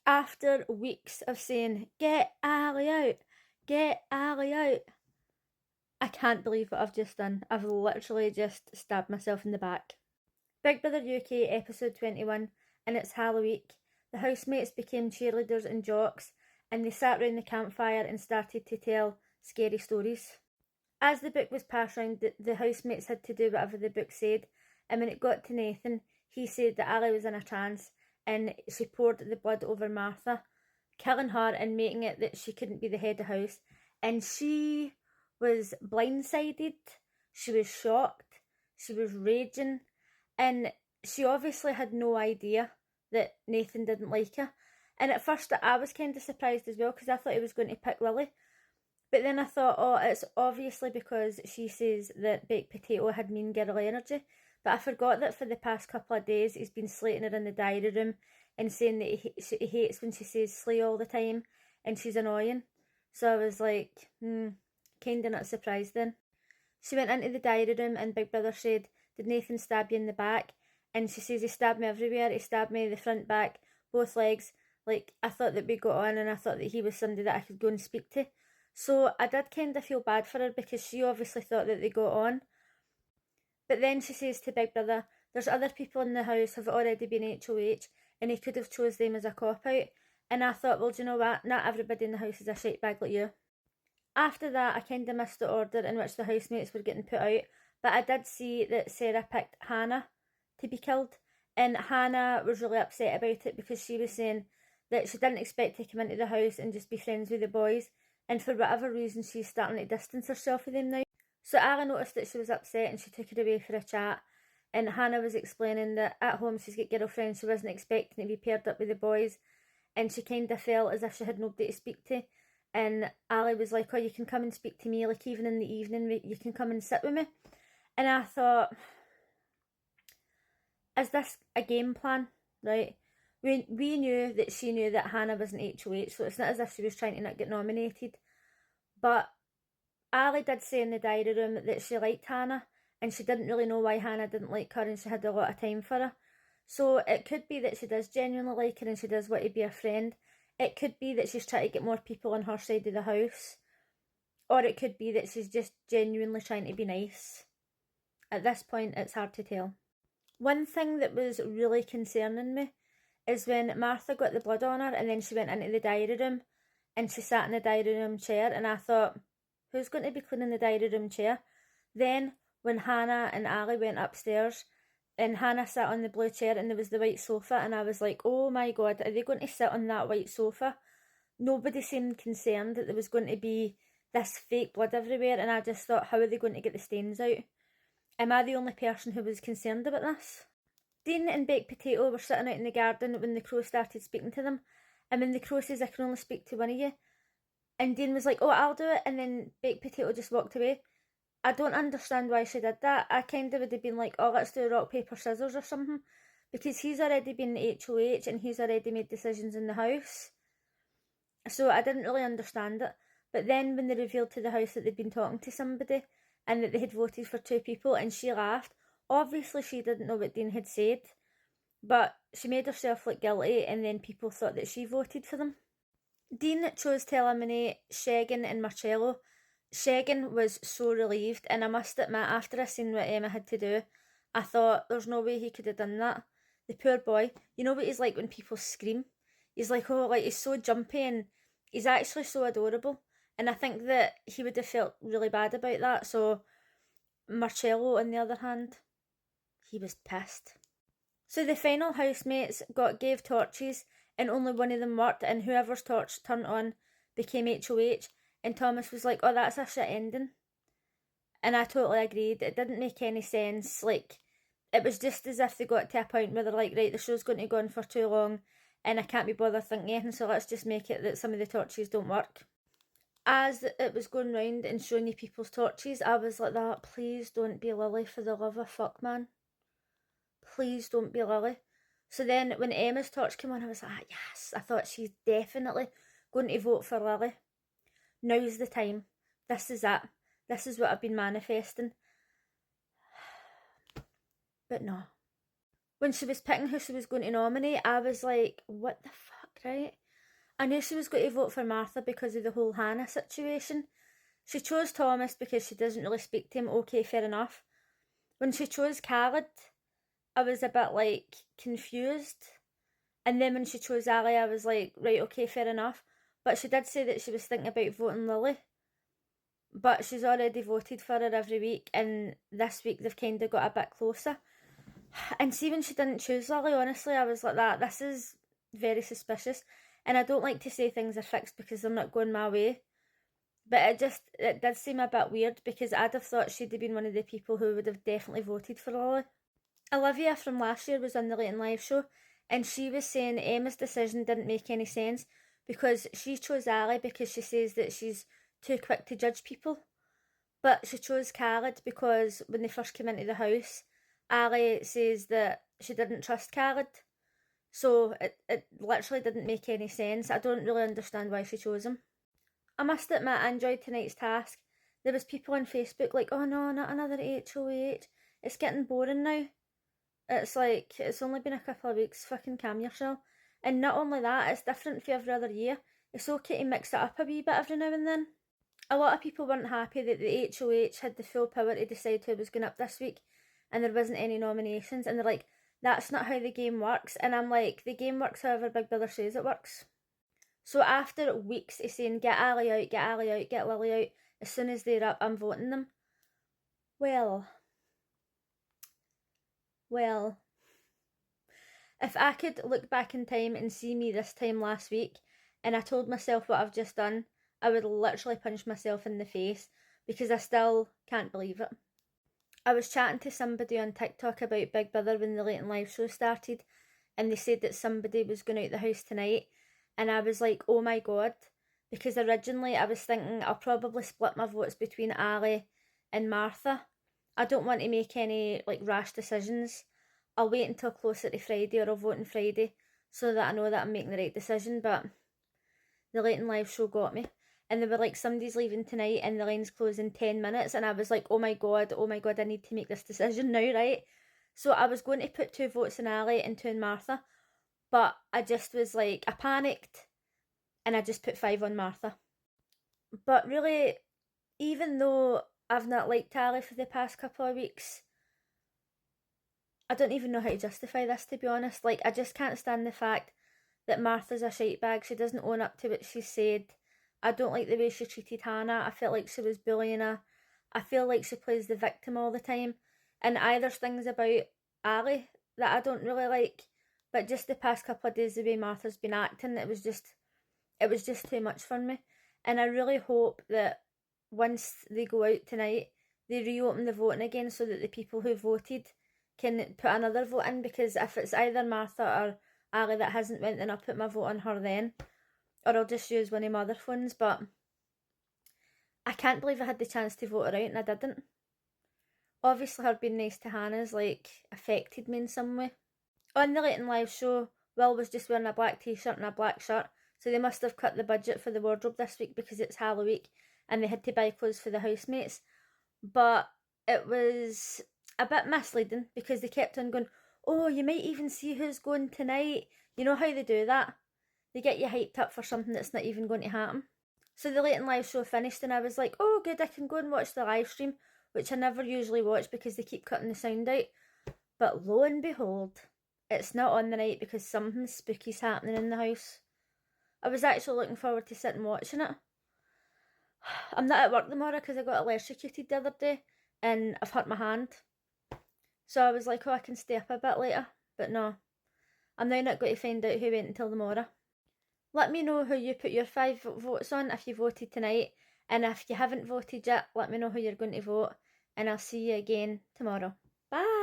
After weeks of saying, get Ali out, get Ali out, I can't believe what I've just done. I've literally just stabbed myself in the back. Big Brother UK episode 21, and it's Halloweek. The housemates became cheerleaders and jocks, and they sat round the campfire and started to tell scary stories. As the book was passed round, the housemates had to do whatever the book said, and when it got to Nathan, he said that Ali was in a trance, and she poured the blood over Martha, killing her and making it that she couldn't be the head of house. And she was blindsided, she was shocked, she was raging, and she obviously had no idea that Nathan didn't like her. And at first I was kind of surprised as well, because I thought he was going to pick Lily. But then I thought, oh, it's obviously because she says that Baked Potato had mean girl energy. But I forgot that for the past couple of days he's been slating her in the diary room and saying that he hates when she says slay all the time and she's annoying. So I was like, kind of not surprised then. She went into the diary room and Big Brother said, did Nathan stab you in the back? And she says, he stabbed me everywhere. He stabbed me the front, back, both legs. Like, I thought that we got on and I thought that he was somebody that I could go and speak to. So I did kind of feel bad for her because she obviously thought that they got on. But then she says to Big Brother, there's other people in the house who have already been HOH and he could have chose them as a cop-out. And I thought, well, do you know what? Not everybody in the house is a shite bag like you. After that, I kind of missed the order in which the housemates were getting put out. But I did see that Sarah picked Hannah to be killed. And Hannah was really upset about it because she was saying that she didn't expect to come into the house and just be friends with the boys. And for whatever reason, she's starting to distance herself from them now. So Ali noticed that she was upset and she took her away for a chat. And Hannah was explaining that at home she's got girlfriends, she wasn't expecting to be paired up with the boys. And she kind of felt as if she had nobody to speak to. And Ali was like, oh, you can come and speak to me, like even in the evening, you can come and sit with me. And I thought, is this a game plan, right? We knew that she knew that Hannah wasn't HOH, so it's not as if she was trying to not get nominated. But Ali did say in the diary room that she liked Hannah, and she didn't really know why Hannah didn't like her, and she had a lot of time for her. So it could be that she does genuinely like her and she does want to be a friend. It could be that she's trying to get more people on her side of the house. Or it could be that she's just genuinely trying to be nice. At this point, it's hard to tell. One thing that was really concerning me is when Martha got the blood on her and then she went into the diary room and she sat in the diary room chair, and I thought, who's going to be cleaning the diary room chair? Then when Hannah and Ali went upstairs and Hannah sat on the blue chair and there was the white sofa, and I was like, oh my god, are they going to sit on that white sofa? Nobody seemed concerned that there was going to be this fake blood everywhere, and I just thought, how are they going to get the stains out? Am I the only person who was concerned about this? Dean and Baked Potato were sitting out in the garden when the crow started speaking to them, and when the crow says, I can only speak to one of you, and Dean was like, oh, I'll do it, and then Baked Potato just walked away. I don't understand why she did that. I kind of would have been like, oh, let's do rock, paper, scissors or something, because he's already been HOH and he's already made decisions in the house. So I didn't really understand it. But then when they revealed to the house that they'd been talking to somebody and that they had voted for two people, and she laughed, obviously she didn't know what Dean had said, but she made herself look guilty, and then people thought that she voted for them. Dean chose to eliminate Shegan and Marcello. Shegan was so relieved, and I must admit, after I seen what Emma had to do, I thought there's no way he could have done that. The poor boy. You know what he's like when people scream? He's like, oh, like he's so jumpy, and he's actually so adorable. And I think that he would have felt really bad about that. So Marcello, on the other hand, he was pissed. So the final housemates gave torches, and only one of them worked, and whoever's torch turned on became HOH. And Thomas was like, oh, that's a shit ending. And I totally agreed. It didn't make any sense. Like, it was just as if they got to a point where they're like, right, the show's going to go on for too long and I can't be bothered thinking anything, so let's just make it that some of the torches don't work. As it was going round and showing you people's torches, I was like that, please don't be Lily, for the love of fuck, man. Please don't be Lily. So then when Emma's torch came on, I was like, yes, I thought she's definitely going to vote for Lily. Now's the time. This is it. This is what I've been manifesting. But no. When she was picking who she was going to nominate, I was like, what the fuck? right? I knew she was going to vote for Martha because of the whole Hannah situation. She chose Thomas because she doesn't really speak to him. Okay, fair enough. When she chose Khaled, I was a bit like confused. And then when she chose Ali, I was like, right, okay, fair enough. But she did say that she was thinking about voting Lily. But she's already voted for her every week, and this week they've kind of got a bit closer. And see, when she didn't choose Lily, honestly, I was like, this is very suspicious. And I don't like to say things are fixed because they're not going my way. But it did seem a bit weird because I'd have thought she'd have been one of the people who would have definitely voted for Lily. Olivia from last year was on the Late and Live show, and she was saying Emma's decision didn't make any sense because she chose Ali because she says that she's too quick to judge people. But she chose Khaled because when they first came into the house, Ali says that she didn't trust Khaled. So it literally didn't make any sense. I don't really understand why she chose him. I must admit, I enjoyed tonight's task. There was people on Facebook like, oh no, not another HOH. It's getting boring now. It's like, it's only been a couple of weeks, fucking calm yourself. And not only that, it's different for every other year. It's okay to mix it up a wee bit every now and then. A lot of people weren't happy that the HOH had the full power to decide who was going up this week and there wasn't any nominations, and they're like, that's not how the game works. And I'm like, the game works however Big Brother says it works. So after weeks of saying, get Ali out, get Ali out, get Lily out, as soon as they're up, I'm voting them. Well, if I could look back in time and see me this time last week, and I told myself what I've just done, I would literally punch myself in the face because I still can't believe it. I was chatting to somebody on TikTok about Big Brother when the Late and Live show started, and they said that somebody was going out the house tonight, and I was like, oh my god, because originally I was thinking I'll probably split my votes between Ali and Martha. I don't want to make any like rash decisions. I'll wait until closer to Friday, or I'll vote on Friday so that I know that I'm making the right decision. But the Late and Live show got me, and they were like, somebody's leaving tonight and the line's close in 10 minutes, and I was like, oh my god, I need to make this decision now, right? So I was going to put 2 votes in Ali and 2 in Martha, but I just was like, I panicked and I just put 5 on Martha. But really, even though I've not liked Ali for the past couple of weeks, I don't even know how to justify this, to be honest. Like, I just can't stand the fact that Martha's a shite bag. She doesn't own up to what she said. I don't like the way she treated Hannah. I felt like she was bullying her. I feel like she plays the victim all the time. And there's things about Ali that I don't really like. But just the past couple of days, the way Martha's been acting, it was just too much for me. And I really hope that once they go out tonight, they reopen the voting again so that the people who voted can put another vote in, because if it's either Martha or Ali that hasn't went, then I'll put my vote on her then, or I'll just use one of my other phones. But I can't believe I had the chance to vote her out and I didn't. Obviously her being nice to Hannah's like affected me in some way. On the Late and Live show, Will was just wearing a black t-shirt and a black shirt, so they must have cut the budget for the wardrobe this week because it's Halloweek and they had to buy clothes for the housemates. But it was a bit misleading because they kept on going, oh, you might even see who's going tonight. You know how they do that? They get you hyped up for something that's not even going to happen. So the Late and Live show finished and I was like, oh good, I can go and watch the live stream, which I never usually watch because they keep cutting the sound out. But lo and behold, it's not on the night because something spooky's happening in the house. I was actually looking forward to sitting watching it. I'm not at work tomorrow because I got electrocuted the other day and I've hurt my hand. So I was like, oh, I can stay up a bit later. But no, I'm now not going to find out who went until tomorrow. Let me know who you put your 5 votes on if you voted tonight. And if you haven't voted yet, let me know who you're going to vote. And I'll see you again tomorrow. Bye!